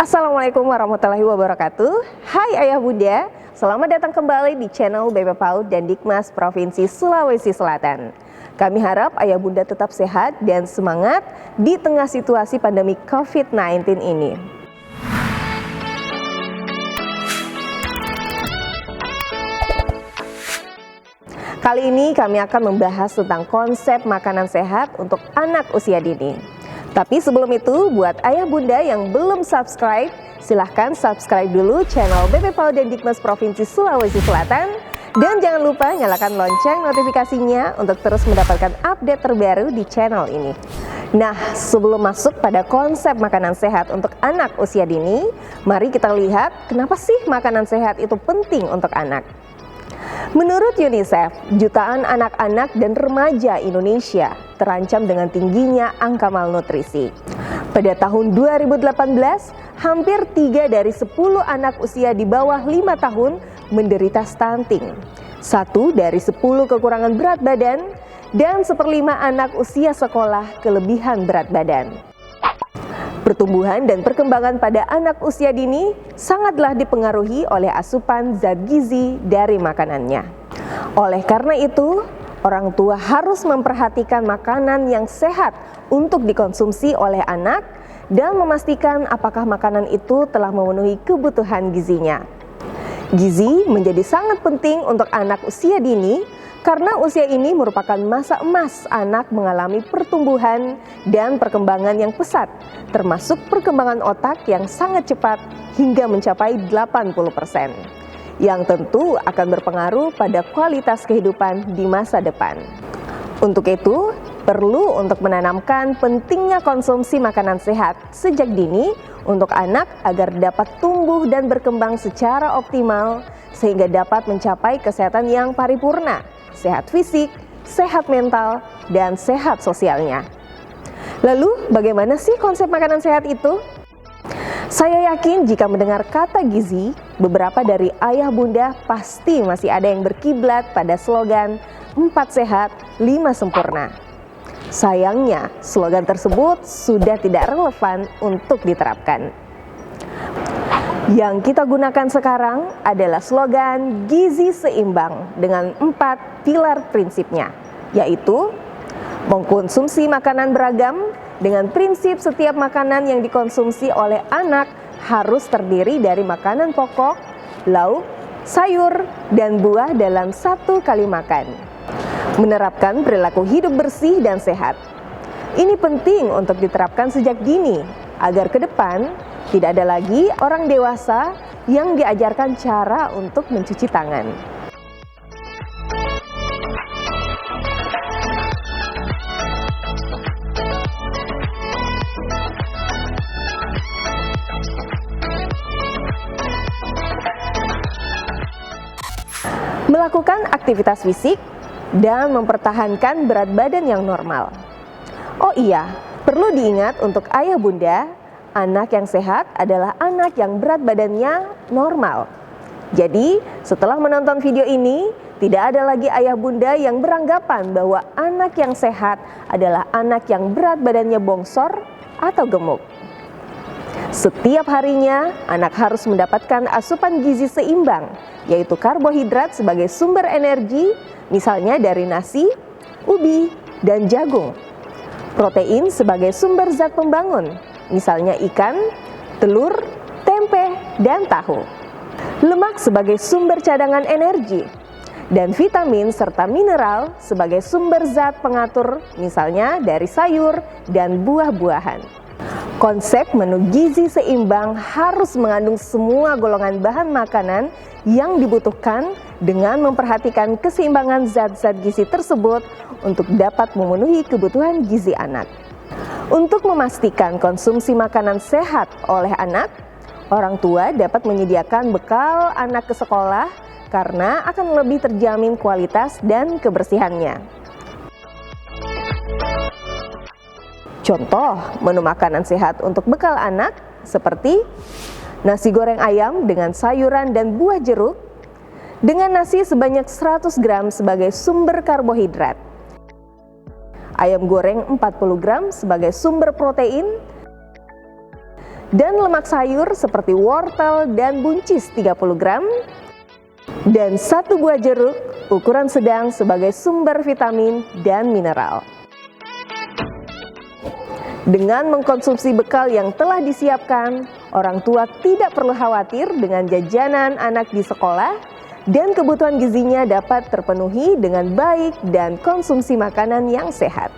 Assalamualaikum warahmatullahi wabarakatuh. Hai Ayah Bunda, selamat datang kembali di channel BP PAUD dan Dikmas Provinsi Sulawesi Selatan. Kami harap Ayah Bunda tetap sehat dan semangat di tengah situasi pandemi COVID-19 ini. Kali ini kami akan membahas tentang konsep makanan sehat untuk anak usia dini. Tapi sebelum itu, buat Ayah Bunda yang belum subscribe, silahkan subscribe dulu channel BP PAUD dan Dikmas Provinsi Sulawesi Selatan. Dan jangan lupa nyalakan lonceng notifikasinya untuk terus mendapatkan update terbaru di channel ini. Nah, sebelum masuk pada konsep makanan sehat untuk anak usia dini, mari kita lihat kenapa sih makanan sehat itu penting untuk anak. Menurut UNICEF, jutaan anak-anak dan remaja Indonesia terancam dengan tingginya angka malnutrisi. Pada tahun 2018, hampir 3 dari 10 anak usia di bawah 5 tahun menderita stunting. 1 dari 10 kekurangan berat badan, dan 1/5 anak usia sekolah kelebihan berat badan. Pertumbuhan dan perkembangan pada anak usia dini sangatlah dipengaruhi oleh asupan zat gizi dari makanannya. Oleh karena itu, orang tua harus memperhatikan makanan yang sehat untuk dikonsumsi oleh anak dan memastikan apakah makanan itu telah memenuhi kebutuhan gizinya. Gizi menjadi sangat penting untuk anak usia dini karena usia ini merupakan masa emas anak mengalami pertumbuhan dan perkembangan yang pesat, termasuk perkembangan otak yang sangat cepat hingga mencapai 80%, yang tentu akan berpengaruh pada kualitas kehidupan di masa depan. Untuk itu, perlu untuk menanamkan pentingnya konsumsi makanan sehat sejak dini untuk anak agar dapat tumbuh dan berkembang secara optimal sehingga dapat mencapai kesehatan yang paripurna, sehat fisik, sehat mental, dan sehat sosialnya. Lalu, bagaimana sih konsep makanan sehat itu? Saya yakin jika mendengar kata gizi, beberapa dari ayah bunda pasti masih ada yang berkiblat pada slogan 4 sehat, 5 sempurna. Sayangnya, slogan tersebut sudah tidak relevan untuk diterapkan. Yang kita gunakan sekarang adalah slogan gizi seimbang dengan 4 pilar prinsipnya, yaitu mengkonsumsi makanan beragam dengan prinsip setiap makanan yang dikonsumsi oleh anak harus terdiri dari makanan pokok, lauk, sayur, dan buah dalam 1 kali makan. Menerapkan perilaku hidup bersih dan sehat. Ini penting untuk diterapkan sejak dini agar ke depan tidak ada lagi orang dewasa yang diajarkan cara untuk mencuci tangan. Melakukan aktivitas fisik dan mempertahankan berat badan yang normal. Oh iya, perlu diingat untuk ayah bunda, anak yang sehat adalah anak yang berat badannya normal. Jadi, setelah menonton video ini, tidak ada lagi ayah bunda yang beranggapan bahwa anak yang sehat adalah anak yang berat badannya bongsor atau gemuk. Setiap harinya, anak harus mendapatkan asupan gizi seimbang, yaitu karbohidrat sebagai sumber energi, misalnya dari nasi, ubi, dan jagung. Protein sebagai sumber zat pembangun, misalnya ikan, telur, tempe, dan tahu. Lemak sebagai sumber cadangan energi, dan vitamin serta mineral sebagai sumber zat pengatur, misalnya dari sayur dan buah-buahan. Konsep menu gizi seimbang harus mengandung semua golongan bahan makanan yang dibutuhkan dengan memperhatikan keseimbangan zat-zat gizi tersebut untuk dapat memenuhi kebutuhan gizi anak. Untuk memastikan konsumsi makanan sehat oleh anak, orang tua dapat menyediakan bekal anak ke sekolah karena akan lebih terjamin kualitas dan kebersihannya. Contoh menu makanan sehat untuk bekal anak seperti nasi goreng ayam dengan sayuran dan buah jeruk, dengan nasi sebanyak 100 gram sebagai sumber karbohidrat, ayam goreng 40 gram sebagai sumber protein, dan lemak sayur seperti wortel dan buncis 30 gram, dan 1 buah jeruk ukuran sedang sebagai sumber vitamin dan mineral. Dengan mengkonsumsi bekal yang telah disiapkan, orang tua tidak perlu khawatir dengan jajanan anak di sekolah dan kebutuhan gizinya dapat terpenuhi dengan baik dan konsumsi makanan yang sehat.